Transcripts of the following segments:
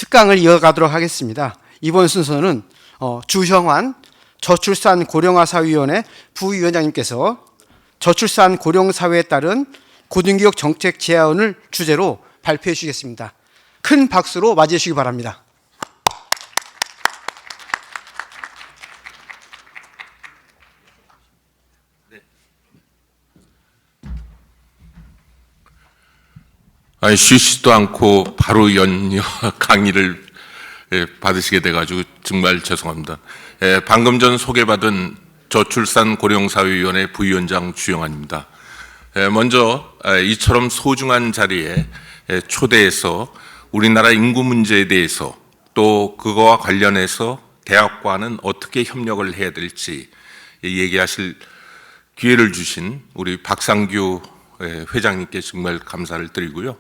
특강을 이어가도록 하겠습니다. 이번 순서는 주형환 저출산 고령화사위원회 부위원장님께서 저출산 고령사회에 따른 고등교육 정책 제안을 주제로 발표해 주시겠습니다. 큰 박수로 맞이해 주시기 바랍니다. 쉬지도 않고 바로 연이어 강의를 받으시게 돼가지고 정말 죄송합니다. 방금 전 소개받은 저출산 고령사회위원회 부위원장 주영환입니다. 먼저 이처럼 소중한 자리에 초대해서 우리나라 인구 문제에 대해서 또 그거와 관련해서 대학과는 어떻게 협력을 해야 될지 얘기하실 기회를 주신 우리 박상규 회장님께 정말 감사를 드리고요.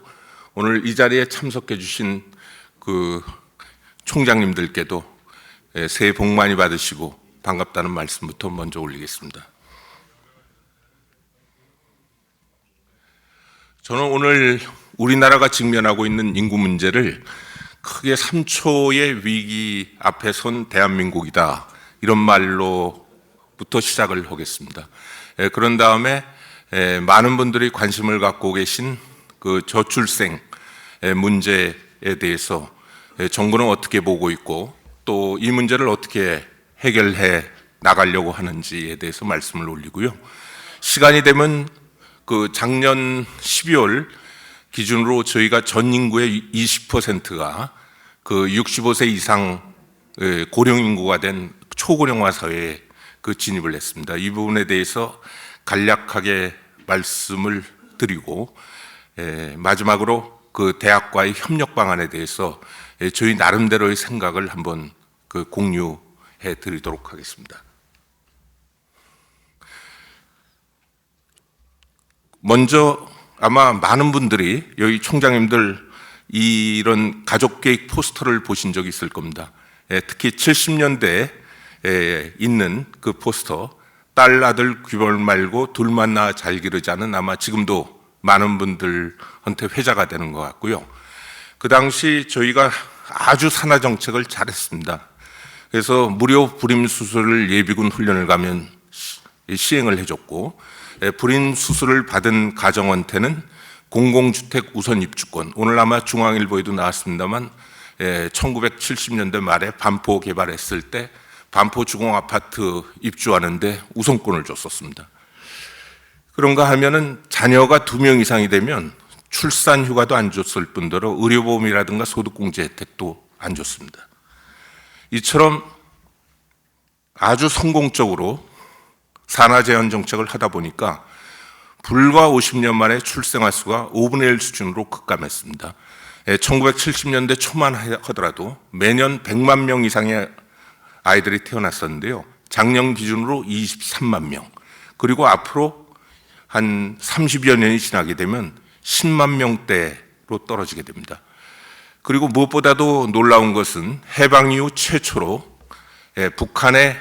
오늘 이 자리에 참석해 주신 그 총장님들께도 새해 복 많이 받으시고 반갑다는 말씀부터 먼저 올리겠습니다. 저는 오늘 우리나라가 직면하고 있는 인구 문제를 크게 3초의 위기 앞에 선 대한민국이다, 이런 말로부터 시작을 하겠습니다. 그런 다음에 많은 분들이 관심을 갖고 계신 그 저출생 문제에 대해서 정부는 어떻게 보고 있고 또 이 문제를 어떻게 해결해 나가려고 하는지에 대해서 말씀을 올리고요. 시간이 되면 그 작년 12월 기준으로 저희가 전 인구의 20%가 그 65세 이상 고령 인구가 된 초고령화 사회에 그 진입을 했습니다. 이 부분에 대해서 간략하게 말씀을 드리고 마지막으로 그 대학과의 협력 방안에 대해서 저희 나름대로의 생각을 한번 그 공유해 드리도록 하겠습니다. 먼저 아마 많은 분들이 여기 총장님들 이런 가족계획 포스터를 보신 적이 있을 겁니다. 특히 70년대에 있는 그 포스터, 딸 아들 귀벌 말고 둘만 낳아 잘 기르자는 아마 지금도 많은 분들한테 회자가 되는 것 같고요. 그 당시 저희가 아주 산하 정책을 잘했습니다. 그래서 무료 불임 수술을 예비군 훈련을 가면 시행을 해줬고, 불임 수술을 받은 가정한테는 공공주택 우선 입주권, 오늘 아마 중앙일보에도 나왔습니다만 1970년대 말에 반포 개발했을 때 반포 주공아파트 입주하는데 우선권을 줬었습니다. 그런가 하면은 자녀가 2명 이상이 되면 출산 휴가도 안 줬을 뿐더러 의료보험이라든가 소득공제 혜택도 안 줬습니다. 이처럼 아주 성공적으로 산하 제한 정책을 하다 보니까 불과 50년 만에 출생아 수가 5분의 1 수준으로 급감했습니다. 1970년대 초만 하더라도 매년 100만 명 이상의 아이들이 태어났었는데요. 작년 기준으로 23만 명. 그리고 앞으로 한 30여 년이 지나게 되면 10만 명대로 떨어지게 됩니다. 그리고 무엇보다도 놀라운 것은 해방 이후 최초로 북한의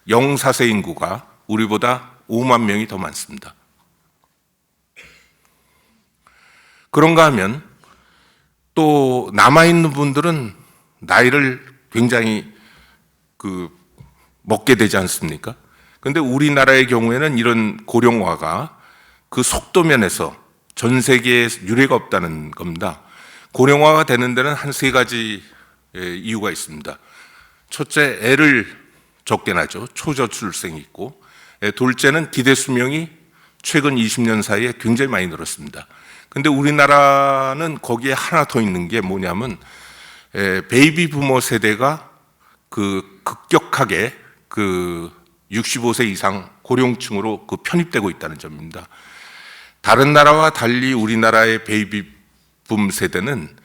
0-4세 인구가 우리보다 5만 명이 더 많습니다. 그런가 하면 또 남아있는 분들은 나이를 굉장히 먹게 되지 않습니까? 그런데 우리나라의 경우에는 이런 고령화가 그 속도 면에서 전 세계에 유례가 없다는 겁니다. 고령화가 되는 데는 한 3가지 이유가 있습니다. 첫째, 애를 적게 낳죠. 초저출생이 있고, 둘째는 기대 수명이 최근 20년 사이에 굉장히 많이 늘었습니다. 근데 우리나라는 거기에 하나 더 있는 게 뭐냐면 베이비 부머 세대가 급격하게 65세 이상 고령층으로 편입되고 있다는 점입니다. 다른 나라와 달리 우리나라의 베이비 붐 세대는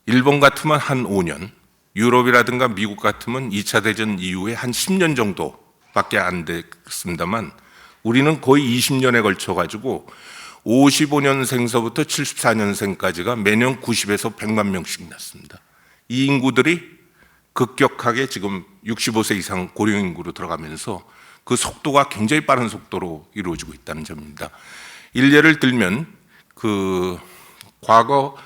일본 같으면 한 5년, 유럽이라든가 미국 같으면 2차 대전 이후에 한 10년 정도밖에 안 됐습니다만 우리는 거의 20년에 걸쳐 가지고 55년생서부터 74년생까지가 매년 90에서 100만 명씩 났습니다. 이 인구들이 급격하게 지금 65세 이상 고령 인구로 들어가면서 그 속도가 굉장히 빠른 속도로 이루어지고 있다는 점입니다. 일례를 들면 과거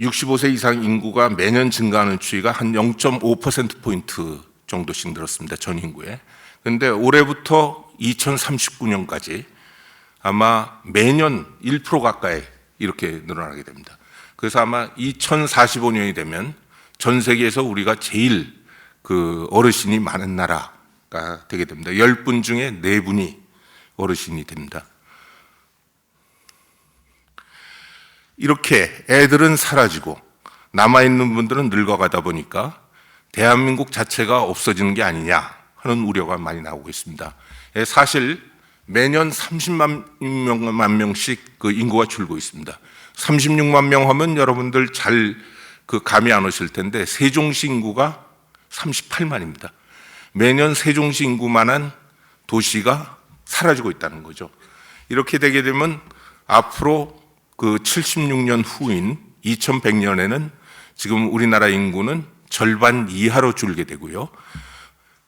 65세 이상 인구가 매년 증가하는 추이가 한 0.5%포인트 정도씩 늘었습니다. 전 인구에. 그런데 올해부터 2039년까지 아마 매년 1% 가까이 이렇게 늘어나게 됩니다. 그래서 아마 2045년이 되면 전 세계에서 우리가 제일 그 어르신이 많은 나라가 되게 됩니다. 10분 중에 4분이 어르신이 됩니다. 이렇게 애들은 사라지고 남아있는 분들은 늙어가다 보니까 대한민국 자체가 없어지는 게 아니냐 하는 우려가 많이 나오고 있습니다. 사실 매년 30만 명씩 그 인구가 줄고 있습니다. 36만 명 하면 여러분들 잘 그 감이 안 오실 텐데 세종시 인구가 38만입니다. 매년 세종시 인구만한 도시가 사라지고 있다는 거죠. 이렇게 되게 되면 앞으로 그 76년 후인 2100년에는 지금 우리나라 인구는 절반 이하로 줄게 되고요.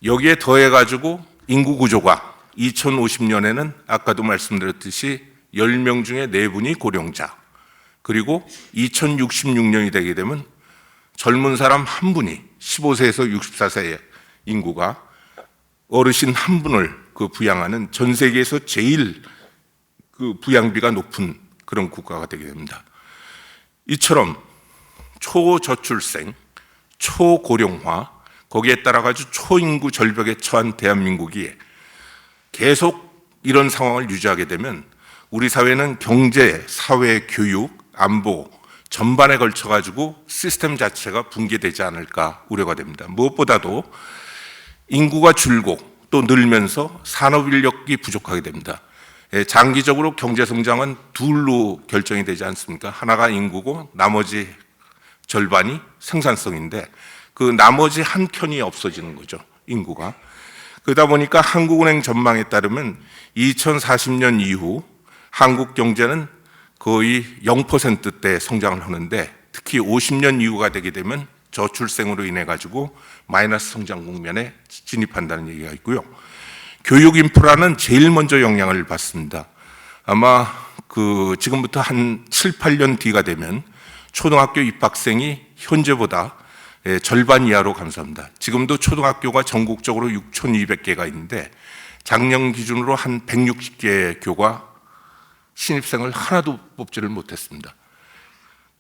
여기에 더해가지고 인구 구조가 2050년에는 아까도 말씀드렸듯이 10명 중에 4분이 고령자, 그리고 2066년이 되게 되면 젊은 사람 한 분이 15세에서 64세의 인구가 어르신 한 분을 그 부양하는 전 세계에서 제일 그 부양비가 높은 그런 국가가 되게 됩니다. 이처럼 초저출생, 초고령화, 거기에 따라 가지고 초인구 절벽에 처한 대한민국이 계속 이런 상황을 유지하게 되면 우리 사회는 경제, 사회, 교육, 안보 전반에 걸쳐 가지고 시스템 자체가 붕괴되지 않을까 우려가 됩니다. 무엇보다도 인구가 줄고 또 늘면서 산업 인력이 부족하게 됩니다. 장기적으로 경제 성장은 둘로 결정이 되지 않습니까? 하나가 인구고 나머지 절반이 생산성인데 그 나머지 한 켠이 없어지는 거죠, 인구가. 그러다 보니까 한국은행 전망에 따르면 2040년 이후 한국 경제는 거의 0%대 성장을 하는데 특히 50년 이후가 되게 되면 저출생으로 인해 가지고 마이너스 성장 국면에 진입한다는 얘기가 있고요. 교육 인프라는 제일 먼저 영향을 받습니다. 아마 그 지금부터 한 7, 8년 뒤가 되면 초등학교 입학생이 현재보다 절반 이하로 감소합니다. 지금도 초등학교가 전국적으로 6,200개가 있는데 작년 기준으로 한 160개 교가 신입생을 하나도 뽑지를 못했습니다.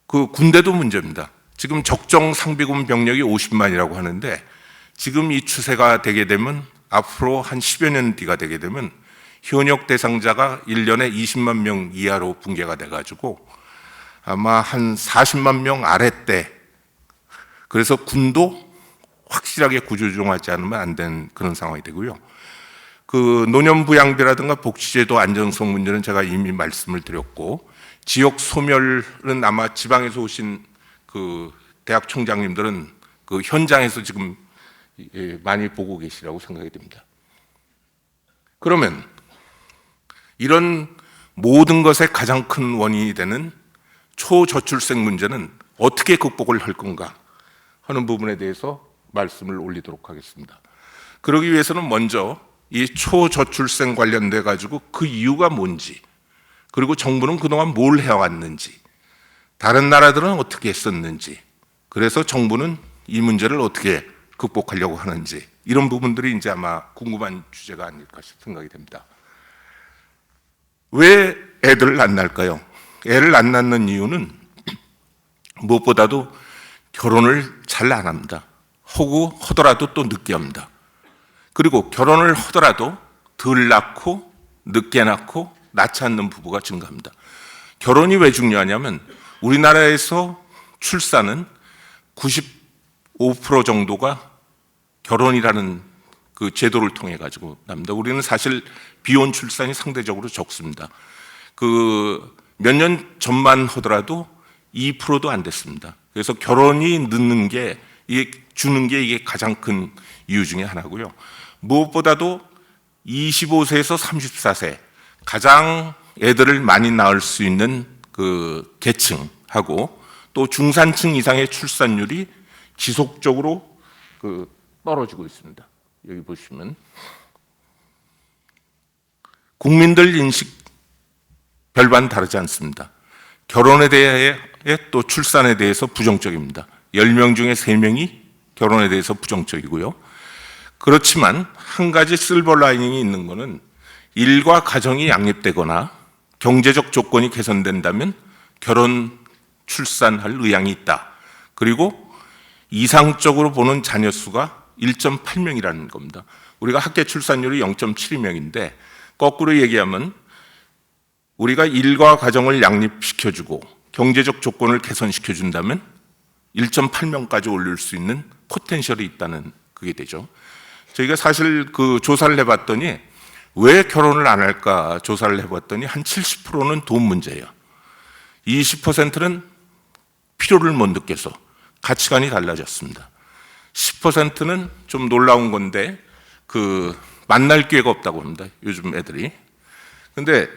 그 군대도 문제입니다. 지금 적정 상비군 병력이 50만이라고 하는데 지금 이 추세가 되게 되면 앞으로 한 10여 년 뒤가 되게 되면 현역 대상자가 1년에 20만 명 이하로 붕괴가 돼가지고 아마 한 40만 명 아래때, 그래서 군도 확실하게 구조조정하지 않으면 안 되는 그런 상황이 되고요. 그 노년부양비라든가 복지제도 안정성 문제는 제가 이미 말씀을 드렸고, 지역 소멸은 아마 지방에서 오신 그 대학 총장님들은 그 현장에서 지금 많이 보고 계시라고 생각이 됩니다. 그러면 이런 모든 것의 가장 큰 원인이 되는 초저출생 문제는 어떻게 극복을 할 건가 하는 부분에 대해서 말씀을 올리도록 하겠습니다. 그러기 위해서는 먼저 이 초저출생 관련돼 가지고 그 이유가 뭔지, 그리고 정부는 그동안 뭘 해왔는지, 다른 나라들은 어떻게 했었는지, 그래서 정부는 이 문제를 어떻게 극복하려고 하는지, 이런 부분들이 이제 아마 궁금한 주제가 아닐까 생각이 됩니다. 왜 애들을 안 낳을까요? 애를 안 낳는 이유는 무엇보다도 결혼을 잘 안 합니다. 하더라도 또 늦게 합니다. 그리고 결혼을 하더라도 덜 낳고 늦게 낳고 낳지 않는 부부가 증가합니다. 결혼이 왜 중요하냐면 우리나라에서 출산은 95% 정도가 결혼이라는 그 제도를 통해 가지고 납니다. 우리는 사실 비혼 출산이 상대적으로 적습니다. 그 몇 년 전만 하더라도 2%도 안 됐습니다. 그래서 결혼이 늦는 게 이게 주는 게 이게 가장 큰 이유 중에 하나고요. 무엇보다도 25세에서 34세 가장 애들을 많이 낳을 수 있는 그 계층하고 또 중산층 이상의 출산율이 지속적으로 그 떨어지고 있습니다. 여기 보시면 국민들 인식 별반 다르지 않습니다. 결혼에 대해 또 출산에 대해서 부정적입니다. 10명 중에 3명이 결혼에 대해서 부정적이고요. 그렇지만 한 가지 실버 라이닝이 있는 것은 일과 가정이 양립되거나 경제적 조건이 개선된다면 결혼, 출산할 의향이 있다. 그리고 이상적으로 보는 자녀 수가 1.8명이라는 겁니다. 우리가 학계 출산율이 0.72명인데 거꾸로 얘기하면 우리가 일과 가정을 양립시켜주고 경제적 조건을 개선시켜준다면 1.8명까지 올릴 수 있는 포텐셜이 있다는 그게 되죠. 저희가 사실 그 조사를 해봤더니 왜 결혼을 안 할까 조사를 해봤더니 한 70%는 돈 문제예요. 20%는 필요를 못 느껴서 가치관이 달라졌습니다. 10%는 좀 놀라운 건데 그 만날 기회가 없다고 합니다. 요즘 애들이. 근데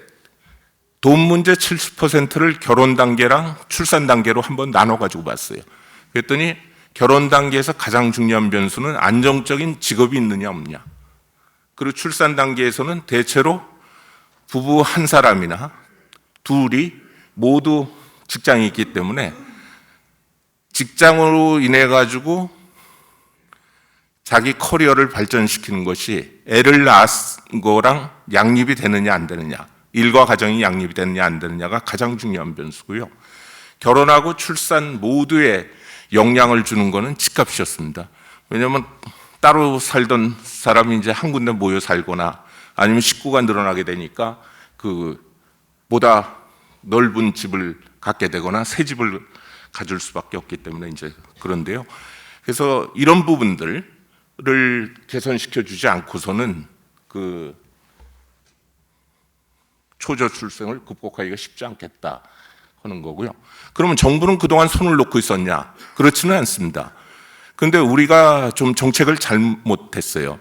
돈 문제 70%를 결혼 단계랑 출산 단계로 한번 나눠 가지고 봤어요. 그랬더니 결혼 단계에서 가장 중요한 변수는 안정적인 직업이 있느냐 없느냐. 그리고 출산 단계에서는 대체로 부부 한 사람이나 둘이 모두 직장이 있기 때문에 직장으로 인해 가지고 자기 커리어를 발전시키는 것이 애를 낳은 거랑 양립이 되느냐 안 되느냐, 일과 가정이 양립이 되느냐 안 되느냐가 가장 중요한 변수고요. 결혼하고 출산 모두에 영향을 주는 거는 집값이었습니다. 왜냐하면 따로 살던 사람이 이제 한 군데 모여 살거나 아니면 식구가 늘어나게 되니까 그 보다 넓은 집을 갖게 되거나 새 집을 가질 수밖에 없기 때문에 이제 그런데요. 그래서 이런 부분들을 개선시켜 주지 않고서는 그 초저출생을 극복하기가 쉽지 않겠다 하는 거고요. 그러면 정부는 그동안 손을 놓고 있었냐? 그렇지는 않습니다. 그런데 우리가 좀 정책을 잘못했어요.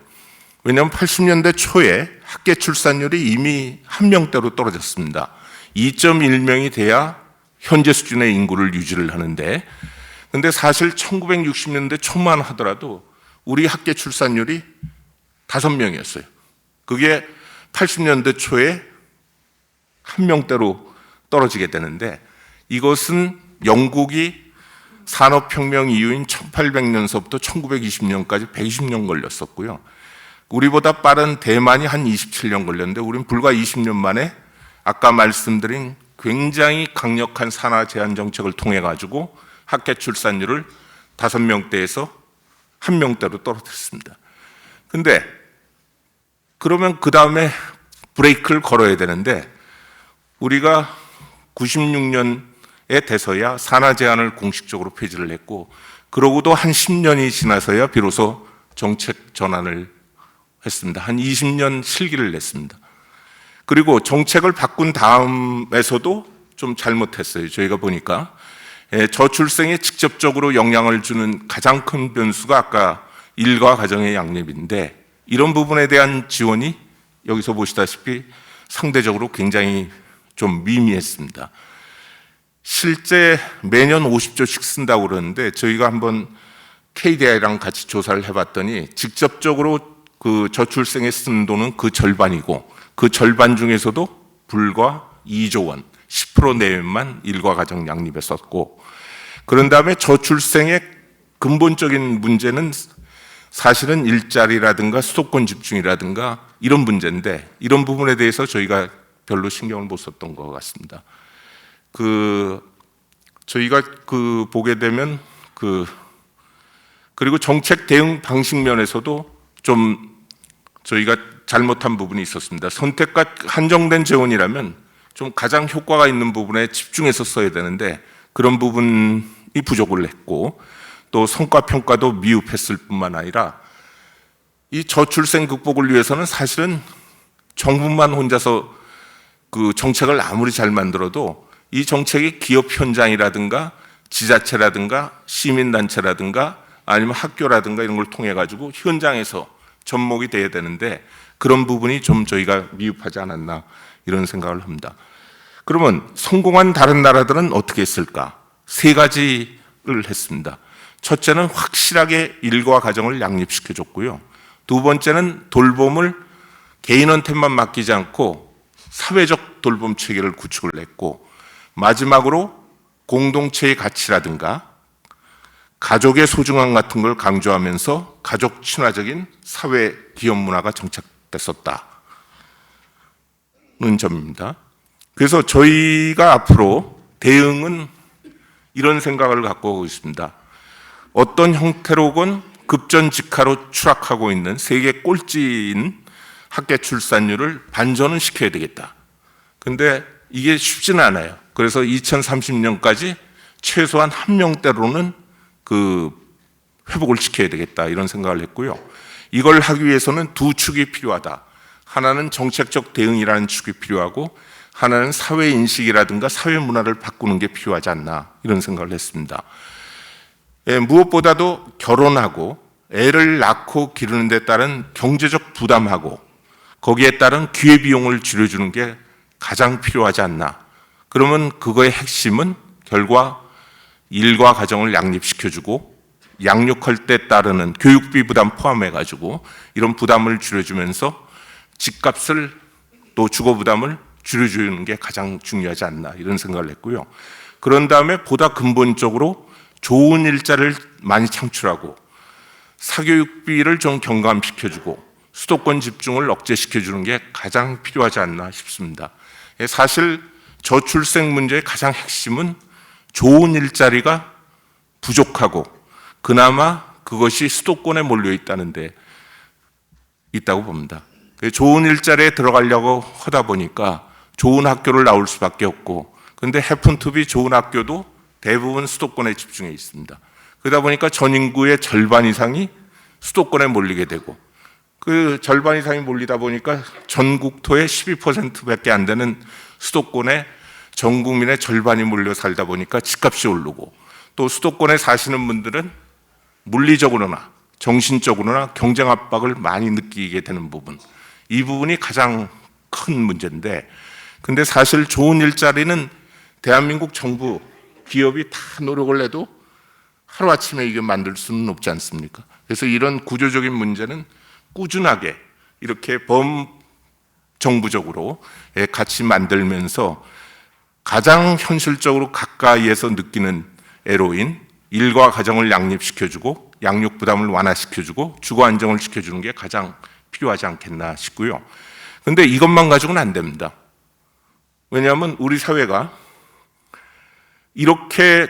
왜냐하면 80년대 초에 학계 출산율이 이미 한 명대로 떨어졌습니다. 2.1명이 돼야 현재 수준의 인구를 유지를 하는데, 근데 사실 1960년대 초만 하더라도 우리 학계 출산율이 5명이었어요. 그게 80년대 초에 한 명대로 떨어지게 되는데, 이것은 영국이 산업혁명 이후인 1800년서부터 1920년까지 120년 걸렸었고요. 우리보다 빠른 대만이 한 27년 걸렸는데 우리는 불과 20년 만에 아까 말씀드린 굉장히 강력한 산하 제한 정책을 통해 가지고 학계 출산율을 5명대에서 1명대로 떨어뜨렸습니다. 근데 그러면 그 다음에 브레이크를 걸어야 되는데 우리가 96년에 돼서야 산하 제한을 공식적으로 폐지를 했고, 그러고도 한 10년이 지나서야 비로소 정책 전환을 했습니다. 한 20년 실기를 냈습니다. 그리고 정책을 바꾼 다음에서도 좀 잘못했어요. 저희가 보니까 저출생에 직접적으로 영향을 주는 가장 큰 변수가 아까 일과 가정의 양립인데, 이런 부분에 대한 지원이 여기서 보시다시피 상대적으로 굉장히 좀 미미했습니다. 실제 매년 50조씩 쓴다고 그러는데 저희가 한번 KDI랑 같이 조사를 해봤더니 직접적으로 그 저출생에 쓰는 돈은 그 절반이고, 그 절반 중에서도 불과 2조 원, 10% 내외만 일과 가정 양립에 썼고, 그런 다음에 저출생의 근본적인 문제는 사실은 일자리라든가 수도권 집중이라든가 이런 문제인데, 이런 부분에 대해서 저희가 별로 신경을 못 썼던 것 같습니다. 저희가 보게 되면 그리고 정책 대응 방식 면에서도 좀 저희가 잘못한 부분이 있었습니다. 선택과 한정된 재원이라면 좀 가장 효과가 있는 부분에 집중해서 써야 되는데 그런 부분이 부족을 했고, 또 성과 평가도 미흡했을 뿐만 아니라 이 저출생 극복을 위해서는 사실은 정부만 혼자서 그 정책을 아무리 잘 만들어도 이 정책이 기업 현장이라든가 지자체라든가 시민단체라든가 아니면 학교라든가 이런 걸 통해 가지고 현장에서 접목이 돼야 되는데 그런 부분이 좀 저희가 미흡하지 않았나 이런 생각을 합니다. 그러면 성공한 다른 나라들은 어떻게 했을까? 3가지를 했습니다. 첫째는 확실하게 일과 가정을 양립시켜줬고요. 두 번째는 돌봄을 개인한테만 맡기지 않고 사회적 돌봄 체계를 구축을 했고, 마지막으로 공동체의 가치라든가 가족의 소중함 같은 걸 강조하면서 가족 친화적인 사회 기업 문화가 정착됐었다는 점입니다. 그래서 저희가 앞으로 대응은 이런 생각을 갖고 오고 있습니다. 어떤 형태로건 급전직하로 추락하고 있는 세계 꼴찌인 학계 출산율을 반전은 시켜야 되겠다. 근데 이게 쉽지는 않아요. 그래서 2030년까지 최소한 한 명대로는 회복을 시켜야 되겠다, 이런 생각을 했고요. 이걸 하기 위해서는 두 축이 필요하다. 하나는 정책적 대응이라는 축이 필요하고, 하나는 사회 인식이라든가 사회 문화를 바꾸는 게 필요하지 않나, 이런 생각을 했습니다. 무엇보다도 결혼하고 애를 낳고 기르는 데 따른 경제적 부담하고 거기에 따른 기회비용을 줄여주는 게 가장 필요하지 않나. 그러면 그거의 핵심은 결과 일과 가정을 양립시켜주고 양육할 때 따르는 교육비 부담 포함해가지고 이런 부담을 줄여주면서 집값을 또 주거 부담을 줄여주는 게 가장 중요하지 않나, 이런 생각을 했고요. 그런 다음에 보다 근본적으로 좋은 일자리를 많이 창출하고 사교육비를 좀 경감시켜주고 수도권 집중을 억제시켜주는 게 가장 필요하지 않나 싶습니다. 사실 저출생 문제의 가장 핵심은 좋은 일자리가 부족하고 그나마 그것이 수도권에 몰려 있다는 데 있다고 봅니다. 좋은 일자리에 들어가려고 하다 보니까 좋은 학교를 나올 수밖에 없고, 근데 해픈투비 좋은 학교도 대부분 수도권에 집중해 있습니다. 그러다 보니까 전 인구의 절반 이상이 수도권에 몰리게 되고, 그 절반 이상이 몰리다 보니까 전국토의 12%밖에 안 되는 수도권에 전 국민의 절반이 몰려 살다 보니까 집값이 오르고, 또 수도권에 사시는 분들은 물리적으로나 정신적으로나 경쟁 압박을 많이 느끼게 되는 부분, 이 부분이 가장 큰 문제인데, 근데 사실 좋은 일자리는 대한민국 정부, 기업이 다 노력을 해도 하루아침에 이게 만들 수는 없지 않습니까? 그래서 이런 구조적인 문제는 꾸준하게 이렇게 범정부적으로 같이 만들면서 가장 현실적으로 가까이에서 느끼는 애로인 일과 가정을 양립시켜주고 양육 부담을 완화시켜주고 주거 안정을 시켜주는 게 가장 필요하지 않겠나 싶고요. 그런데 이것만 가지고는 안 됩니다. 왜냐하면 우리 사회가 이렇게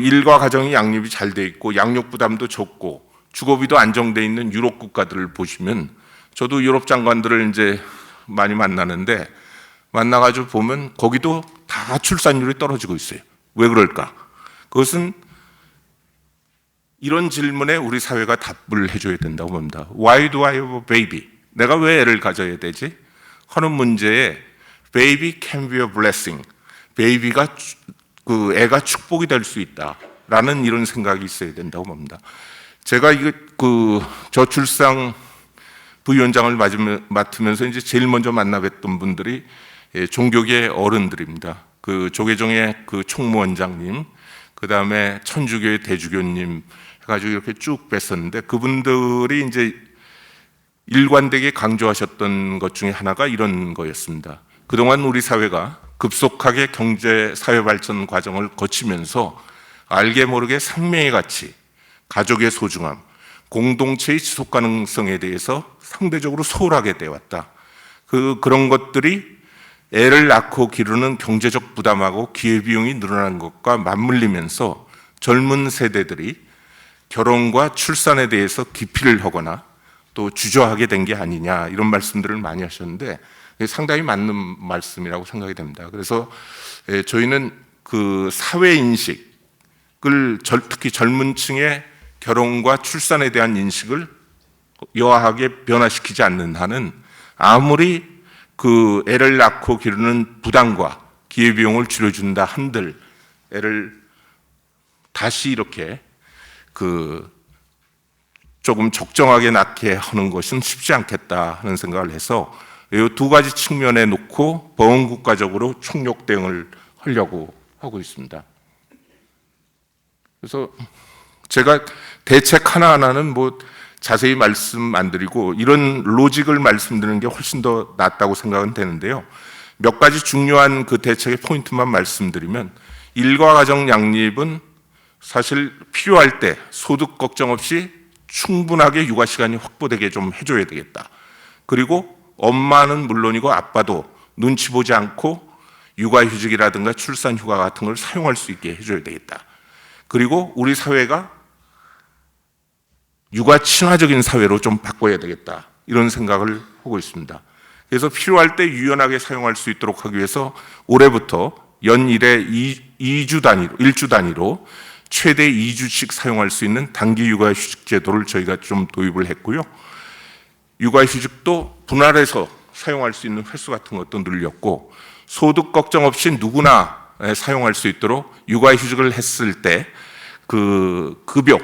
일과 가정이 양립이 잘 돼 있고 양육 부담도 적고 주거비도 안정돼 있는 유럽 국가들을 보시면, 저도 유럽 장관들을 이제 많이 만나는데 만나가지고 보면 거기도 다 출산율이 떨어지고 있어요. 왜 그럴까? 그것은 이런 질문에 우리 사회가 답을 해줘야 된다고 봅니다. Why do I have a baby? 내가 왜 애를 가져야 되지? 하는 문제에 baby can be a blessing. 베이비가 애가 축복이 될 수 있다라는 이런 생각이 있어야 된다고 봅니다. 제가 저출산 부위원장을 맡으면서 이제 제일 먼저 만나뵀던 분들이 종교계 어른들입니다. 조계종의 총무원장님, 그 다음에 천주교의 대주교님 해가지고 이렇게 쭉 뵀었는데, 그분들이 이제 일관되게 강조하셨던 것 중에 하나가 이런 거였습니다. 그동안 우리 사회가 급속하게 경제 사회 발전 과정을 거치면서 알게 모르게 생명의 가치, 가족의 소중함, 공동체의 지속 가능성에 대해서 상대적으로 소홀하게 되어 왔다. 그런 것들이 애를 낳고 기르는 경제적 부담하고 기회비용이 늘어나는 것과 맞물리면서 젊은 세대들이 결혼과 출산에 대해서 기피를 하거나 또 주저하게 된 게 아니냐, 이런 말씀들을 많이 하셨는데 상당히 맞는 말씀이라고 생각이 됩니다. 그래서 저희는 사회 인식을, 특히 젊은 층의 결혼과 출산에 대한 인식을 여하하게 변화시키지 않는 한은 아무리 애를 낳고 기르는 부담과 기회비용을 줄여준다 한들 애를 다시 이렇게 조금 적정하게 낳게 하는 것은 쉽지 않겠다 하는 생각을 해서 이 두 가지 측면에 놓고 범국가적으로 총력 대응을 하려고 하고 있습니다. 그래서 제가 대책 하나하나는 자세히 말씀 안 드리고 이런 로직을 말씀드리는 게 훨씬 더 낫다고 생각은 되는데요. 몇 가지 중요한 그 대책의 포인트만 말씀드리면, 일과 가정 양립은 사실 필요할 때 소득 걱정 없이 충분하게 육아 시간이 확보되게 좀 해줘야 되겠다. 그리고 엄마는 물론이고 아빠도 눈치 보지 않고 육아휴직이라든가 출산휴가 같은 걸 사용할 수 있게 해줘야 되겠다. 그리고 우리 사회가 육아 친화적인 사회로 좀 바꿔야 되겠다. 이런 생각을 하고 있습니다. 그래서 필요할 때 유연하게 사용할 수 있도록 하기 위해서 올해부터 연일에 2주 단위로, 1주 단위로 최대 2주씩 사용할 수 있는 단기 육아휴직 제도를 저희가 좀 도입을 했고요. 육아휴직도 분할해서 사용할 수 있는 횟수 같은 것도 늘렸고, 소득 걱정 없이 누구나 사용할 수 있도록 육아휴직을 했을 때 그 급여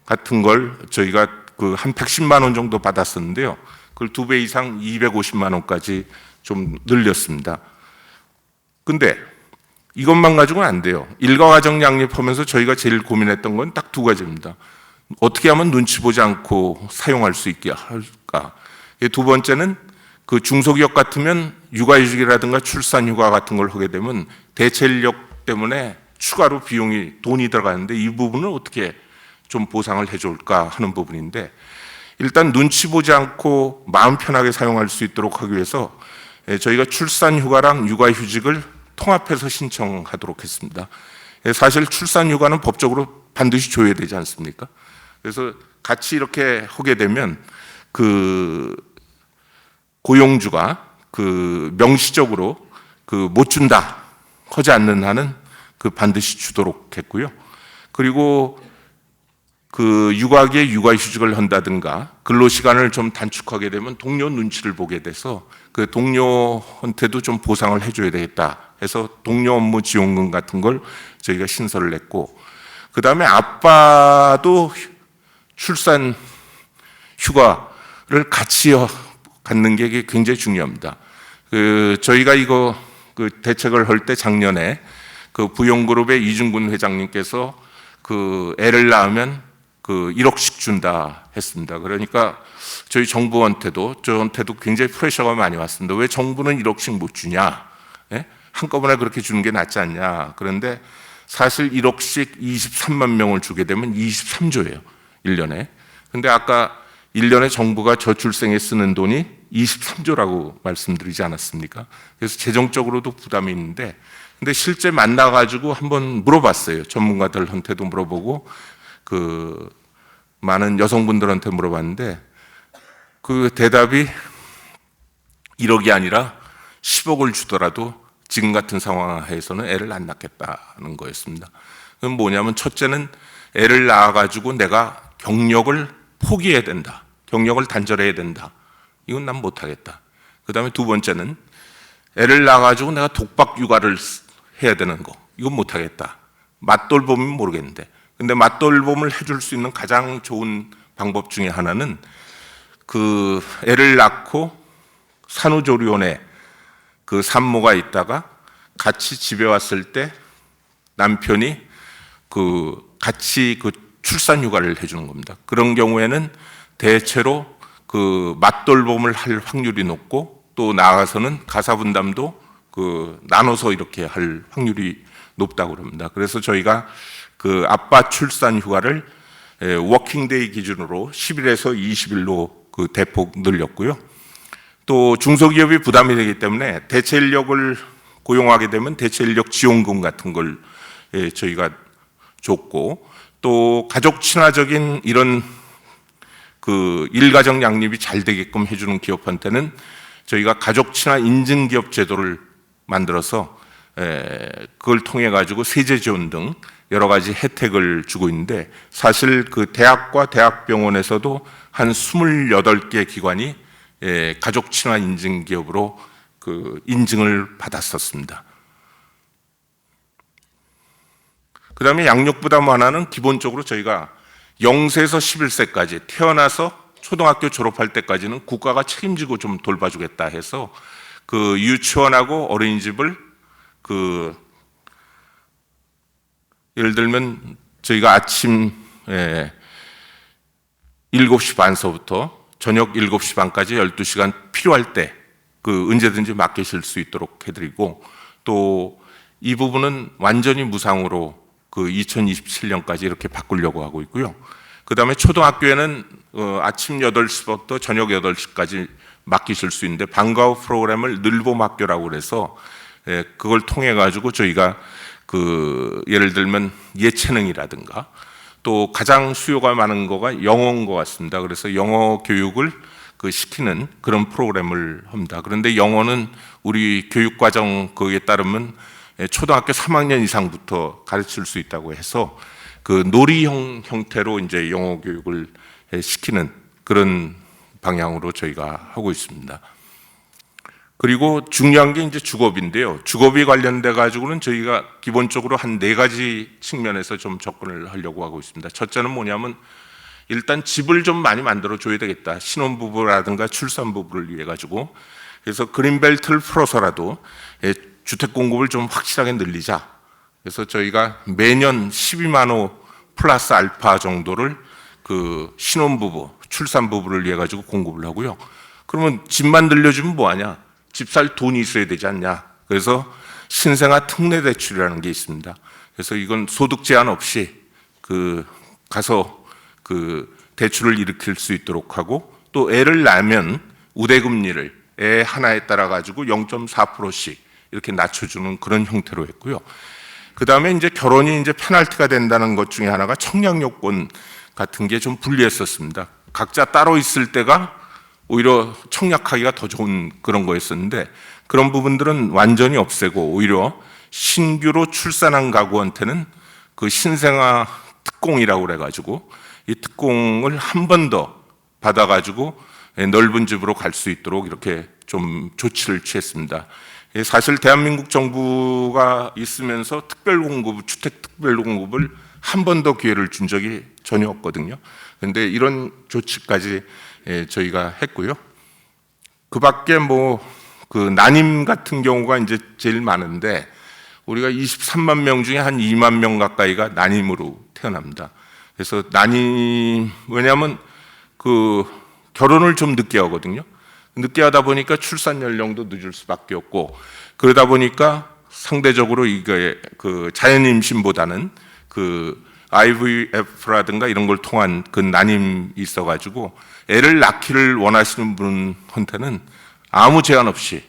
같은 걸 저희가 그 한 110만 원 정도 받았었는데요. 그걸 2배 이상 250만 원까지 좀 늘렸습니다. 근데 이것만 가지고는 안 돼요. 일가 가정 양립하면서 저희가 제일 고민했던 건 딱 두 가지입니다. 어떻게 하면 눈치 보지 않고 사용할 수 있게 할까? 두 번째는 그 중소기업 같으면 육아휴직이라든가 출산휴가 같은 걸 하게 되면 대체 인력 때문에 추가로 비용이 돈이 들어가는데 이 부분을 어떻게 좀 보상을 해줄까 하는 부분인데, 일단 눈치 보지 않고 마음 편하게 사용할 수 있도록 하기 위해서 저희가 출산휴가랑 육아휴직을 통합해서 신청하도록 했습니다. 사실 출산휴가는 법적으로 반드시 줘야 되지 않습니까? 그래서 같이 이렇게 하게 되면 그 고용주가 그 명시적으로 그 못 준다 하지 않는 한은 그 반드시 주도록 했고요. 그리고 그 육아기에 육아휴직을 한다든가 근로시간을 좀 단축하게 되면 동료 눈치를 보게 돼서 그 동료한테도 좀 보상을 해줘야 되겠다 해서 동료 업무 지원금 같은 걸 저희가 신설을 했고, 그 다음에 아빠도 출산 휴가를 같이 갖는 게 이게 굉장히 중요합니다. 저희가 이거 그 대책을 할 때 작년에 그 부용그룹의 이중근 회장님께서 그 애를 낳으면 그 1억씩 준다 했습니다. 그러니까 저희 정부한테도 저한테도 굉장히 프레셔가 많이 왔습니다. 왜 정부는 1억씩 못 주냐? 예? 한꺼번에 그렇게 주는 게 낫지 않냐? 그런데 사실 1억씩 23만 명을 주게 되면 23조예요. 1년에. 근데 아까 1년에 정부가 저출생에 쓰는 돈이 23조라고 말씀드리지 않았습니까? 그래서 재정적으로도 부담이 있는데, 근데 실제 만나가지고 한번 물어봤어요. 전문가들한테도 물어보고, 그, 많은 여성분들한테 물어봤는데, 그 대답이 1억이 아니라 10억을 주더라도 지금 같은 상황에서는 애를 안 낳겠다는 거였습니다. 그건 뭐냐면, 첫째는 애를 낳아가지고 내가 경력을 포기해야 된다. 경력을 단절해야 된다. 이건 난 못하겠다. 그 다음에 두 번째는 애를 낳아가지고 내가 독박 육아를 해야 되는 거. 이건 못하겠다. 맞돌봄이면 모르겠는데. 근데 맞돌봄을 해줄 수 있는 가장 좋은 방법 중에 하나는 그 애를 낳고 산후조리원에 그 산모가 있다가 같이 집에 왔을 때 남편이 그 같이 그 출산 휴가를 해주는 겁니다. 그런 경우에는 대체로 그 맞돌봄을 할 확률이 높고, 또 나아가서는 가사 분담도 그 나눠서 이렇게 할 확률이 높다고 그럽니다. 그래서 저희가 그 아빠 출산 휴가를 워킹데이 기준으로 10일에서 20일로 그 대폭 늘렸고요. 또 중소기업이 부담이 되기 때문에 대체 인력을 고용하게 되면 대체 인력 지원금 같은 걸 저희가 줬고, 또 가족 친화적인 이런 그 일가정 양립이 잘 되게끔 해주는 기업한테는 저희가 가족 친화 인증 기업 제도를 만들어서 그걸 통해 가지고 세제 지원 등 여러 가지 혜택을 주고 있는데, 사실 그 대학과 대학병원에서도 한 28개 기관이 가족 친화 인증 기업으로 그 인증을 받았었습니다. 그 다음에 양육 부담 완화는 기본적으로 저희가 0세에서 11세까지 태어나서 초등학교 졸업할 때까지는 국가가 책임지고 좀 돌봐주겠다 해서 그 유치원하고 어린이집을 그 예를 들면 저희가 아침 7시 반서부터 저녁 7시 반까지 12시간 필요할 때 언제든지 맡기실 수 있도록 해드리고, 또 이 부분은 완전히 무상으로 2027년까지 이렇게 바꾸려고 하고 있고요. 그 다음에 초등학교에는 아침 8시부터 저녁 8시까지 맡기실 수 있는데, 방과 후 프로그램을 늘봄 학교라고 그래서 그걸 통해 가지고 저희가 예를 들면 예체능이라든가, 또 가장 수요가 많은 거가 영어인 것 같습니다. 그래서 영어 교육을 시키는 그런 프로그램을 합니다. 그런데 영어는 우리 교육과정 거기에 따르면 초등학교 3학년 이상부터 가르칠 수 있다고 해서 놀이형 형태로 이제 영어 교육을 시키는 그런 방향으로 저희가 하고 있습니다. 그리고 중요한 게 이제 주거비인데요. 주거비 관련돼 가지고는 저희가 기본적으로 한 4가지 측면에서 좀 접근을 하려고 하고 있습니다. 첫째는 뭐냐면, 일단 집을 좀 많이 만들어 줘야 되겠다. 신혼부부라든가 출산부부를 위해 가지고. 그래서 그린벨트를 풀어서라도 주택 공급을 좀 확실하게 늘리자. 그래서 저희가 매년 12만 호 플러스 알파 정도를 신혼부부, 출산부부를 위해 가지고 공급을 하고요. 그러면 집만 늘려주면 뭐하냐? 집 살 돈이 있어야 되지 않냐? 그래서 신생아 특례 대출이라는 게 있습니다. 그래서 이건 소득 제한 없이 가서 대출을 일으킬 수 있도록 하고, 또 애를 낳으면 우대금리를 애 하나에 따라 가지고 0.4%씩 이렇게 낮춰주는 그런 형태로 했고요. 그 다음에 이제 결혼이 이제 페널티가 된다는 것 중에 하나가 청약 요건 같은 게 좀 불리했었습니다. 각자 따로 있을 때가 오히려 청약하기가 더 좋은 그런 거였었는데, 그런 부분들은 완전히 없애고 오히려 신규로 출산한 가구한테는 신생아 특공이라고 그래가지고 이 특공을 한 번 더 받아가지고 넓은 집으로 갈 수 있도록 이렇게 좀 조치를 취했습니다. 사실 대한민국 정부가 있으면서 주택 특별 공급을 한 번 더 기회를 준 적이 전혀 없거든요. 그런데 이런 조치까지 저희가 했고요. 그 밖에 난임 같은 경우가 이제 제일 많은데, 우리가 23만 명 중에 한 2만 명 가까이가 난임으로 태어납니다. 그래서 왜냐하면 결혼을 좀 늦게 하거든요. 늦게 하다 보니까 출산 연령도 늦을 수밖에 없고, 그러다 보니까 상대적으로 이게 자연 임신보다는 IVF라든가 이런 걸 통한 난임이 있어가지고 애를 낳기를 원하시는 분한테는 아무 제한 없이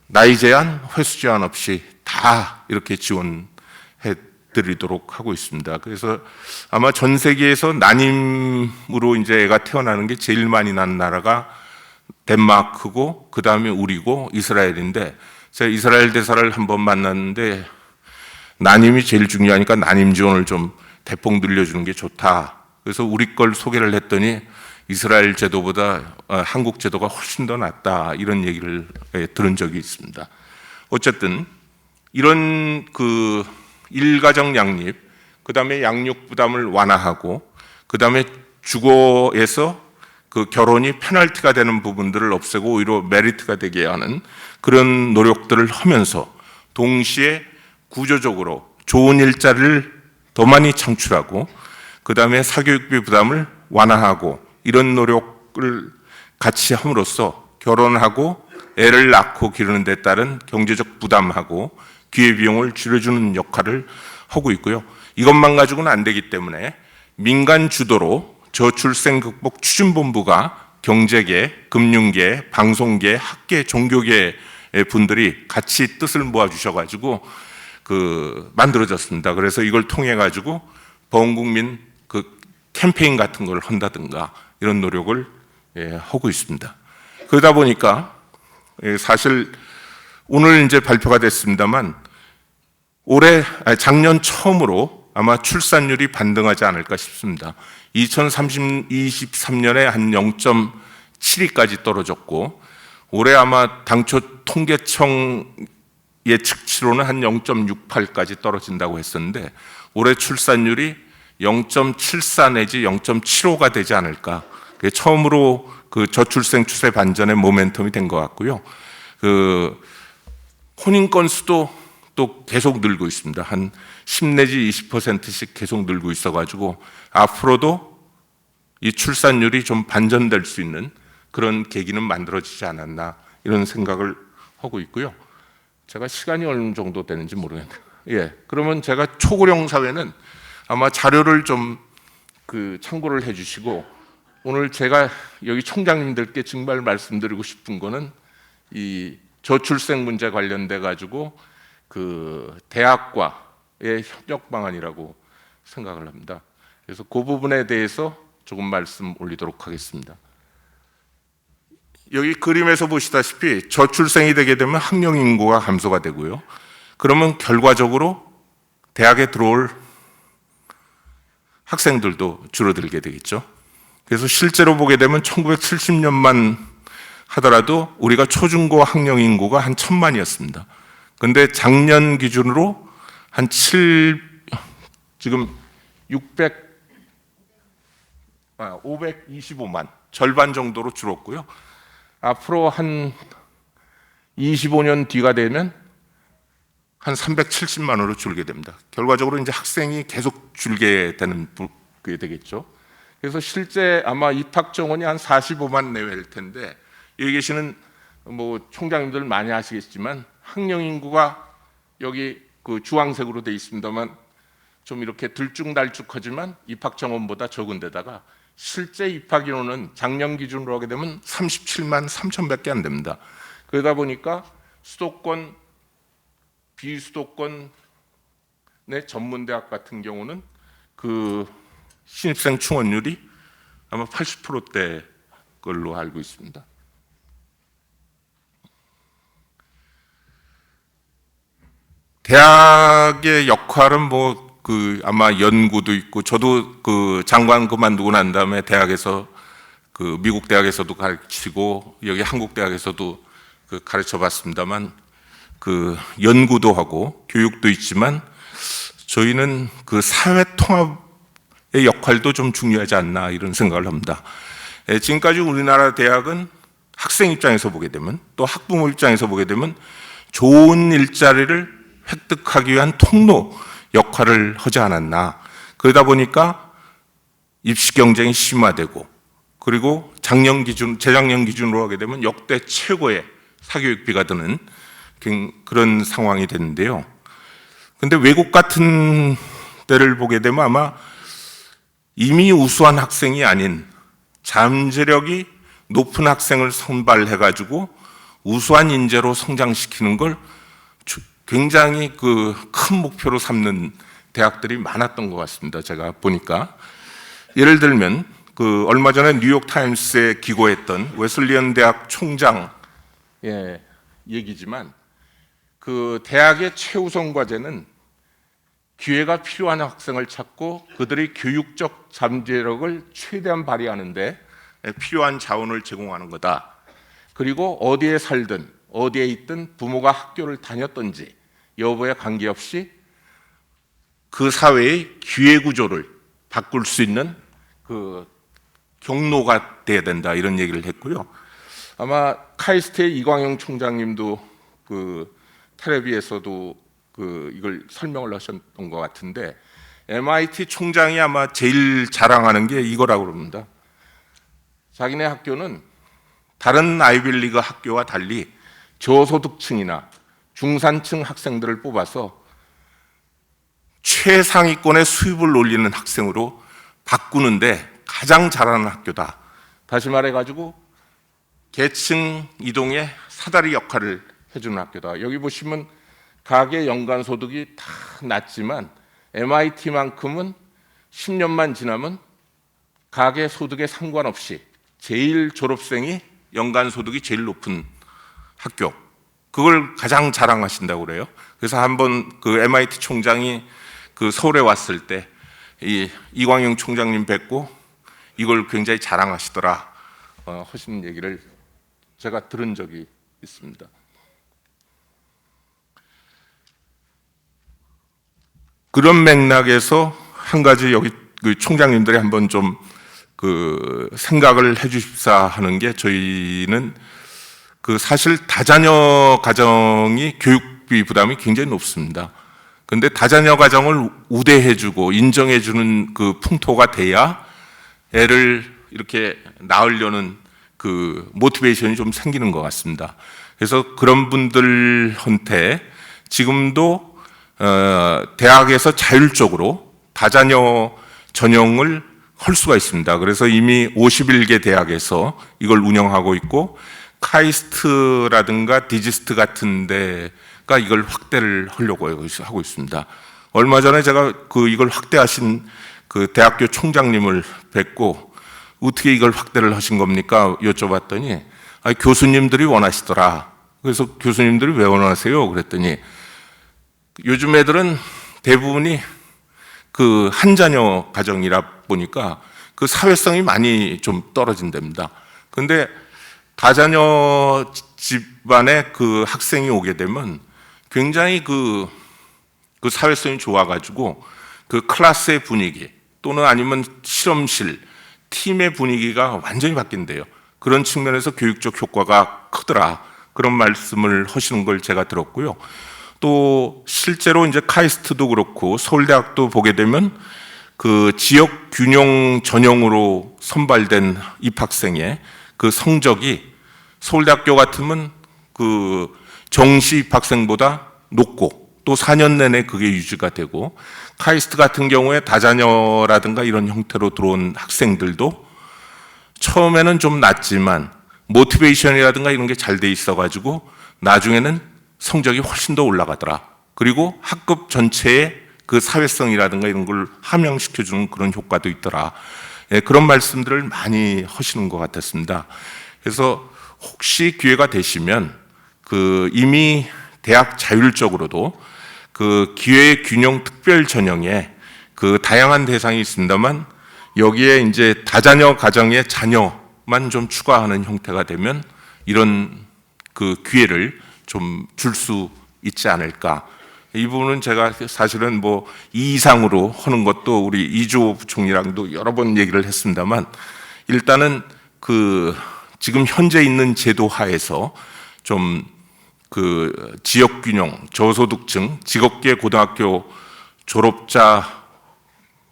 나이 제한, 횟수 제한 없이 다 이렇게 지원해 드리도록 하고 있습니다. 그래서 아마 전 세계에서 난임으로 이제 애가 태어나는 게 제일 많이 난 나라가 덴마크고, 그 다음에 우리고 이스라엘인데, 제가 이스라엘 대사를 한번 만났는데 난임이 제일 중요하니까 난임 지원을 좀 대폭 늘려주는 게 좋다. 그래서 우리 걸 소개를 했더니 이스라엘 제도보다 한국 제도가 훨씬 더 낫다, 이런 얘기를 들은 적이 있습니다. 어쨌든 이런 일가정 양립, 그 다음에 양육 부담을 완화하고, 그 다음에 주거에서 결혼이 페널티가 되는 부분들을 없애고 오히려 메리트가 되게 하는 그런 노력들을 하면서, 동시에 구조적으로 좋은 일자리를 더 많이 창출하고, 그 다음에 사교육비 부담을 완화하고, 이런 노력을 같이 함으로써 결혼하고 애를 낳고 기르는 데 따른 경제적 부담하고 기회비용을 줄여주는 역할을 하고 있고요. 이것만 가지고는 안 되기 때문에 민간 주도로 저출생 극복 추진본부가 경제계, 금융계, 방송계, 학계, 종교계 분들이 같이 뜻을 모아주셔가지고 만들어졌습니다. 그래서 이걸 통해 가지고 범국민 캠페인 같은 걸 한다든가 이런 노력을 하고 있습니다. 그러다 보니까 사실 오늘 이제 발표가 됐습니다만, 작년 처음으로 아마 출산율이 반등하지 않을까 싶습니다. 2023년에 한 0.72까지 떨어졌고, 올해 아마 당초 통계청 예측치로는 한 0.68까지 떨어진다고 했었는데, 올해 출산율이 0.74 내지 0.75가 되지 않을까. 그게 처음으로 저출생 추세 반전의 모멘텀이 된 것 같고요. 혼인 건수도 또 계속 늘고 있습니다. 한 10 내지 20%씩 계속 늘고 있어가지고 앞으로도 이 출산율이 좀 반전될 수 있는 그런 계기는 만들어지지 않았나 이런 생각을 하고 있고요. 제가 시간이 어느 정도 되는지 모르겠네요. 예, 그러면 제가 초고령 사회는 아마 자료를 좀 참고를 해주시고, 오늘 제가 여기 총장님들께 정말 말씀드리고 싶은 거는 이 저출생 문제 관련돼 가지고 대학과의 협력 방안이라고 생각을 합니다. 그래서 그 부분에 대해서 조금 말씀 올리도록 하겠습니다. 여기 그림에서 보시다시피 저출생이 되게 되면 학령 인구가 감소가 되고요. 그러면 결과적으로 대학에 들어올 학생들도 줄어들게 되겠죠. 그래서 실제로 보게 되면 1970년만 하더라도 우리가 초중고 학령 인구가 한 1000만이었습니다. 근데 작년 기준으로 지금 525만, 절반 정도로 줄었고요. 앞으로 한 25년 뒤가 되면 한 370만으로 줄게 됩니다. 결과적으로 이제 학생이 계속 줄게 되는 게 되겠죠. 그래서 실제 아마 입학 정원이 한 45만 내외일 텐데, 여기 계시는 총장님들 많이 아시겠지만 학령 인구가 여기 주황색으로 되어 있습니다만 좀 이렇게 들쭉날쭉하지만 입학 정원보다 적은 데다가 실제 입학 인원은 작년 기준으로 하게 되면 37만 3천밖에 안 됩니다. 그러다 보니까 수도권, 비수도권의 전문대학 같은 경우는 신입생 충원율이 아마 80%대 걸로 알고 있습니다. 대학의 역할은 아마 연구도 있고, 저도 장관 그만두고 난 다음에 대학에서 미국 대학에서도 가르치고 여기 한국 대학에서도 가르쳐 봤습니다만 연구도 하고 교육도 있지만 저희는 사회 통합의 역할도 좀 중요하지 않나 이런 생각을 합니다. 지금까지 우리나라 대학은 학생 입장에서 보게 되면, 또 학부모 입장에서 보게 되면 좋은 일자리를 획득하기 위한 통로 역할을 하지 않았나. 그러다 보니까 입시 경쟁이 심화되고, 그리고 재작년 기준으로 하게 되면 역대 최고의 사교육비가 드는 그런 상황이 됐는데요. 근데 외국 같은 데를 보게 되면 아마 이미 우수한 학생이 아닌 잠재력이 높은 학생을 선발해가지고 우수한 인재로 성장시키는 걸 굉장히 큰 목표로 삼는 대학들이 많았던 것 같습니다. 제가 보니까. 예를 들면 얼마 전에 뉴욕 타임스에 기고했던 웨슬리언 대학 총장의 얘기지만, 대학의 최우선 과제는 기회가 필요한 학생을 찾고 그들의 교육적 잠재력을 최대한 발휘하는데 필요한 자원을 제공하는 거다. 그리고 어디에 살든 어디에 있든 부모가 학교를 다녔던지 여부에 관계없이 그 사회의 기회 구조를 바꿀 수 있는 경로가 돼야 된다, 이런 얘기를 했고요. 아마 카이스트의 이광영 총장님도 텔레비에서도 이걸 설명을 하셨던 것 같은데, MIT 총장이 아마 제일 자랑하는 게 이거라고 그럽니다. 자기네 학교는 다른 아이빌리그 학교와 달리 저소득층이나 중산층 학생들을 뽑아서 최상위권의 수입을 올리는 학생으로 바꾸는데 가장 잘하는 학교다. 다시 말해가지고 계층 이동의 사다리 역할을 해주는 학교다. 여기 보시면 가계 연간 소득이 다 낮지만 MIT만큼은 10년만 지나면 가계 소득에 상관없이 제일 졸업생이 연간 소득이 제일 높은 학교, 그걸 가장 자랑하신다고 그래요. 그래서 한번 MIT 총장이 서울에 왔을 때 이광영 총장님 뵙고 이걸 굉장히 자랑하시더라 하시는 얘기를 제가 들은 적이 있습니다. 그런 맥락에서 한 가지 여기 총장님들이 한번 좀 생각을 해주십사 하는 게, 저희는 사실 다자녀 가정이 교육비 부담이 굉장히 높습니다. 근데 다자녀 가정을 우대해주고 인정해주는 풍토가 돼야 애를 이렇게 낳으려는 그 모티베이션이 좀 생기는 것 같습니다. 그래서 그런 분들한테 지금도 대학에서 자율적으로 다자녀 전형을 할 수가 있습니다. 그래서 이미 51개 대학에서 이걸 운영하고 있고, 카이스트라든가 디지스트 같은 데가 이걸 확대를 하려고 하고 있습니다. 얼마 전에 제가 이걸 확대하신 그 대학교 총장님을 뵙고 어떻게 이걸 확대를 하신 겁니까? 여쭤봤더니 교수님들이 원하시더라. 그래서 교수님들이 왜 원하세요? 그랬더니 요즘 애들은 대부분이 그 한 자녀 가정이라 보니까 그 사회성이 많이 좀 떨어진답니다. 근데 다자녀 집안에 그 학생이 오게 되면 굉장히 그 사회성이 좋아가지고 그 클래스의 분위기 또는 아니면 실험실, 팀의 분위기가 완전히 바뀐대요. 그런 측면에서 교육적 효과가 크더라. 그런 말씀을 하시는 걸 제가 들었고요. 또 실제로 이제 카이스트도 그렇고 서울대학도 보게 되면 그 지역 균형 전형으로 선발된 입학생의 그 성적이 서울대학교 같으면 그 정시 입학생보다 높고 또 4년 내내 그게 유지가 되고, 카이스트 같은 경우에 다자녀라든가 이런 형태로 들어온 학생들도 처음에는 좀 낮지만 모티베이션이라든가 이런 게 잘 돼 있어가지고 나중에는 성적이 훨씬 더 올라가더라. 그리고 학급 전체의 그 사회성이라든가 이런 걸 함양시켜주는 그런 효과도 있더라. 예, 그런 말씀들을 많이 하시는 것 같았습니다. 그래서 혹시 기회가 되시면 그 이미 대학 자율적으로도 그 기회 균형 특별 전형에 그 다양한 대상이 있습니다만, 여기에 이제 다자녀 가정의 자녀만 좀 추가하는 형태가 되면 이런 그 기회를 좀 줄 수 있지 않을까. 이 부분은 제가 사실은 뭐 이 이상으로 하는 것도 우리 이주호 부총리랑도 여러 번 얘기를 했습니다만, 일단은 그 지금 현재 있는 제도 하에서 좀 그 지역균형, 저소득층, 직업계 고등학교 졸업자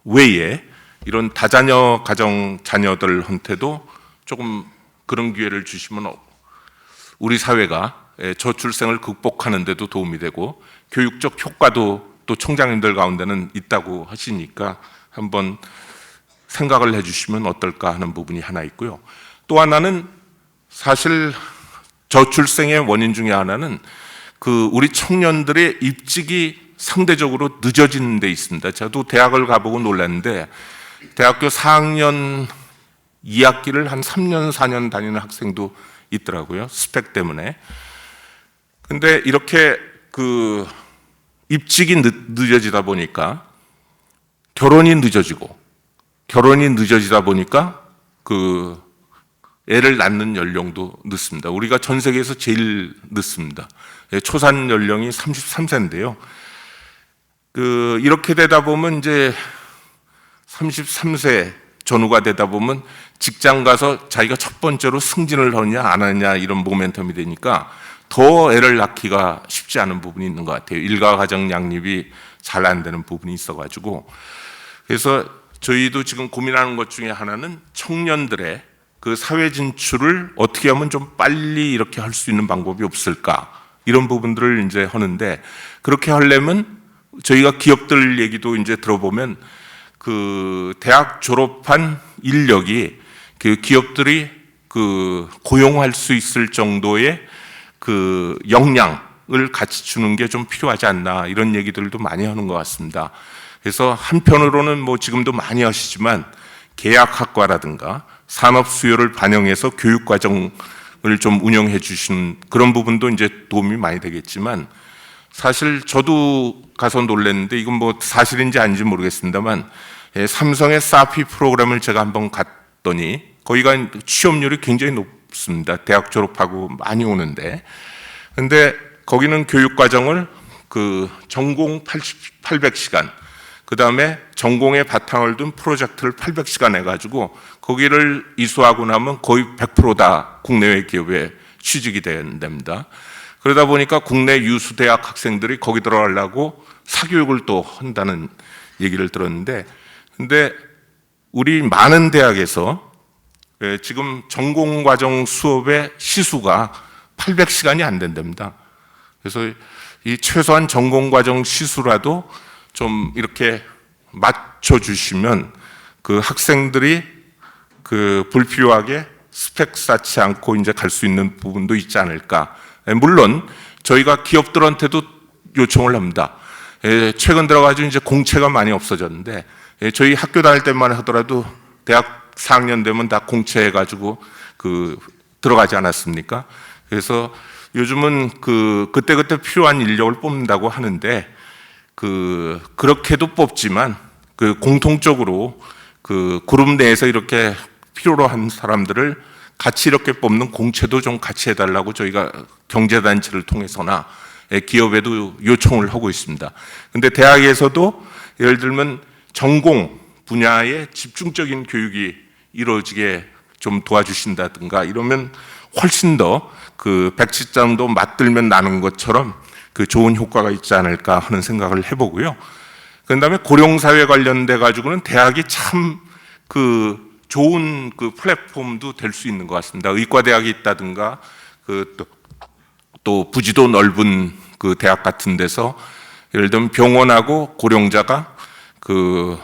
외에 이런 다자녀 가정 자녀들한테도 조금 그런 기회를 주시면 우리 사회가 저출생을 극복하는 데도 도움이 되고 교육적 효과도 또 총장님들 가운데는 있다고 하시니까 한번 생각을 해주시면 어떨까 하는 부분이 하나 있고요. 또 하나는 사실 저출생의 원인 중에 하나는 그 우리 청년들의 입직이 상대적으로 늦어지는 데 있습니다. 저도 대학을 가보고 놀랐는데 대학교 4학년 2학기를 한 3년, 4년 다니는 학생도 있더라고요. 스펙 때문에. 근데 이렇게 그 입직이 늦어지다 보니까 결혼이 늦어지다 보니까 그 애를 낳는 연령도 늦습니다. 우리가 전 세계에서 제일 늦습니다. 초산 연령이 33세인데요. 이렇게 되다 보면 이제 33세 전후가 되다 보면 직장 가서 자기가 첫 번째로 승진을 하느냐 안 하느냐 이런 모멘텀이 되니까 더 애를 낳기가 쉽지 않은 부분이 있는 것 같아요. 일가 가정 양립이 잘 안 되는 부분이 있어가지고, 그래서 저희도 지금 고민하는 것 중에 하나는 청년들의 그 사회 진출을 어떻게 하면 좀 빨리 이렇게 할 수 있는 방법이 없을까, 이런 부분들을 이제 하는데, 그렇게 하려면 저희가 기업들 얘기도 이제 들어보면 그 대학 졸업한 인력이 그 기업들이 그 고용할 수 있을 정도의 그 역량을 같이 주는 게 좀 필요하지 않나, 이런 얘기들도 많이 하는 것 같습니다. 그래서 한편으로는 뭐 지금도 많이 하시지만 계약학과라든가 산업 수요를 반영해서 교육 과정을 좀 운영해 주시는 그런 부분도 이제 도움이 많이 되겠지만, 사실 저도 가서 놀랐는데 이건 뭐 사실인지 아닌지 모르겠습니다만 삼성의 사피 프로그램을 제가 한번 갔더니 거기가 취업률이 굉장히 높습니다. 대학 졸업하고 많이 오는데, 근데 거기는 교육 과정을 그 전공 800시간, 그 다음에 전공의 바탕을 둔 프로젝트를 800시간 해가지고 거기를 이수하고 나면 거의 100%다 국내외 기업에 취직이 된답니다. 그러다 보니까 국내 유수 대학 학생들이 거기 들어가려고 사교육을 또 한다는 얘기를 들었는데, 근데 우리 많은 대학에서 지금 전공과정 수업의 시수가 800시간이 안 된답니다. 그래서 이 최소한 전공과정 시수라도 좀 이렇게 맞춰주시면 그 학생들이 그 불필요하게 스펙 쌓지 않고 이제 갈 수 있는 부분도 있지 않을까. 물론 저희가 기업들한테도 요청을 합니다. 최근 들어가지고 이제 공채가 많이 없어졌는데 저희 학교 다닐 때만 하더라도 대학 4학년 되면 다 공채해가지고 그 들어가지 않았습니까? 그래서 요즘은 그때그때 필요한 인력을 뽑는다고 하는데 그렇게도 뽑지만 그 공통적으로 그 그룹 내에서 이렇게 필요로 한 사람들을 같이 이렇게 뽑는 공채도 좀 같이 해달라고 저희가 경제단체를 통해서나 기업에도 요청을 하고 있습니다. 근데 대학에서도 예를 들면 전공 분야에 집중적인 교육이 이루어지게 좀 도와주신다든가 이러면 훨씬 더 그 백지장도 맞들면 나는 것처럼 그 좋은 효과가 있지 않을까 하는 생각을 해보고요. 그 다음에 고령사회 관련돼 가지고는 대학이 참 그 좋은 그 플랫폼도 될 수 있는 것 같습니다. 의과대학이 있다든가 또 부지도 넓은 그 대학 같은 데서 예를 들면 병원하고 고령자가 그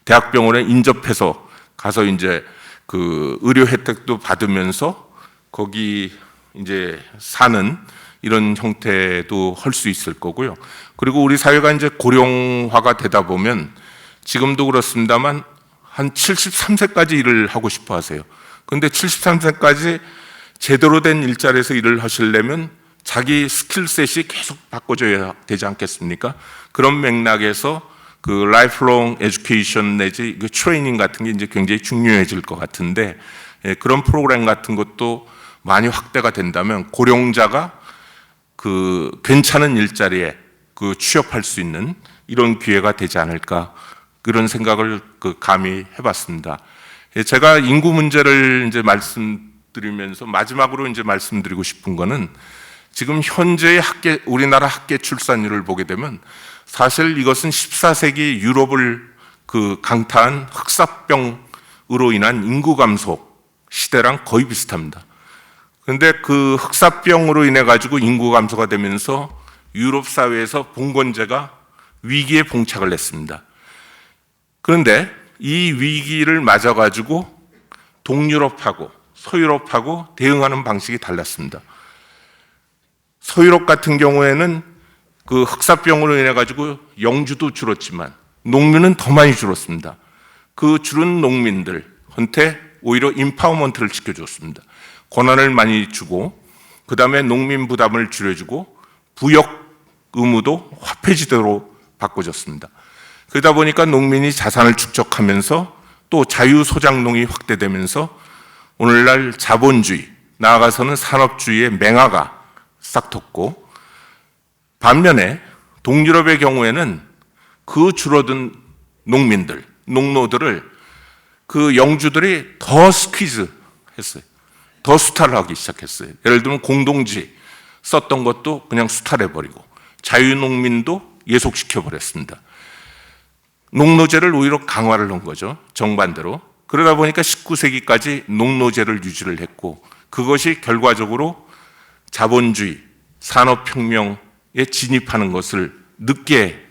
대학병원에 인접해서 가서 이제 그 의료 혜택도 받으면서 거기 이제 사는 이런 형태도 할 수 있을 거고요. 그리고 우리 사회가 이제 고령화가 되다 보면 지금도 그렇습니다만 한 73세까지 일을 하고 싶어 하세요. 그런데 73세까지 제대로 된 일자리에서 일을 하시려면 자기 스킬셋이 계속 바꿔줘야 되지 않겠습니까? 그런 맥락에서 그 라이프롱 에듀케이션 내지 그 트레이닝 같은 게 이제 굉장히 중요해질 것 같은데 그런 프로그램 같은 것도 많이 확대가 된다면 고령자가 그 괜찮은 일자리에 그 취업할 수 있는 이런 기회가 되지 않을까 그런 생각을 그 감히 해봤습니다. 제가 인구 문제를 이제 말씀드리면서 마지막으로 이제 말씀드리고 싶은 거는 지금 현재의 우리나라 학계 출산율을 보게 되면 사실 이것은 14세기 유럽을 그 강타한 흑사병으로 인한 인구 감소 시대랑 거의 비슷합니다. 그런데 그 흑사병으로 인해 가지고 인구 감소가 되면서 유럽 사회에서 봉건제가 위기에 봉착을 했습니다. 그런데 이 위기를 맞아 가지고 동유럽하고 서유럽하고 대응하는 방식이 달랐습니다. 서유럽 같은 경우에는 그 흑사병으로 인해 가지고 영주도 줄었지만 농민은 더 많이 줄었습니다. 그 줄은 농민들한테 오히려 인파워먼트를 시켜줬습니다. 권한을 많이 주고 그 다음에 농민 부담을 줄여주고 부역 의무도 화폐지대로 바꿔줬습니다. 그러다 보니까 농민이 자산을 축적하면서 또 자유소장농이 확대되면서 오늘날 자본주의, 나아가서는 산업주의의 맹아가 싹텄고 반면에 동유럽의 경우에는 그 줄어든 농민들, 농노들을 그 영주들이 더 스퀴즈 했어요. 더 수탈을 하기 시작했어요. 예를 들면 공동지 썼던 것도 그냥 수탈해버리고 자유농민도 예속시켜버렸습니다. 농노제를 오히려 강화를 한 거죠. 정반대로. 그러다 보니까 19세기까지 농노제를 유지를 했고 그것이 결과적으로 자본주의, 산업혁명에 진입하는 것을 늦게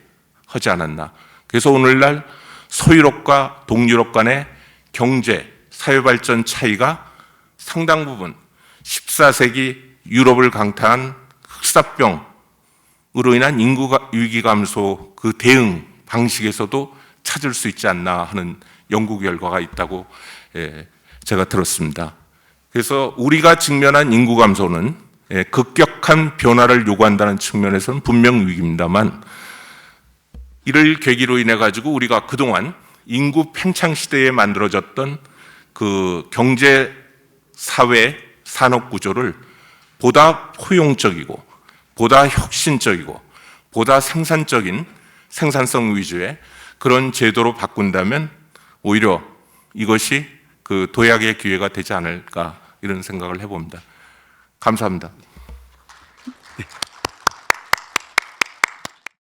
하지 않았나. 그래서 오늘날 서유럽과 동유럽 간의 경제, 사회발전 차이가 상당 부분 14세기 유럽을 강타한 흑사병으로 인한 인구 위기 감소 그 대응 방식에서도 찾을 수 있지 않나 하는 연구 결과가 있다고 제가 들었습니다. 그래서 우리가 직면한 인구 감소는 급격한 변화를 요구한다는 측면에서는 분명 위기입니다만 이를 계기로 인해 가지고 우리가 그동안 인구 팽창 시대에 만들어졌던 그 경제 사회 산업 구조를 보다 포용적이고 보다 혁신적이고 보다 생산적인 생산성 위주의 그런 제도로 바꾼다면 오히려 이것이 그 도약의 기회가 되지 않을까 이런 생각을 해봅니다. 감사합니다. 네.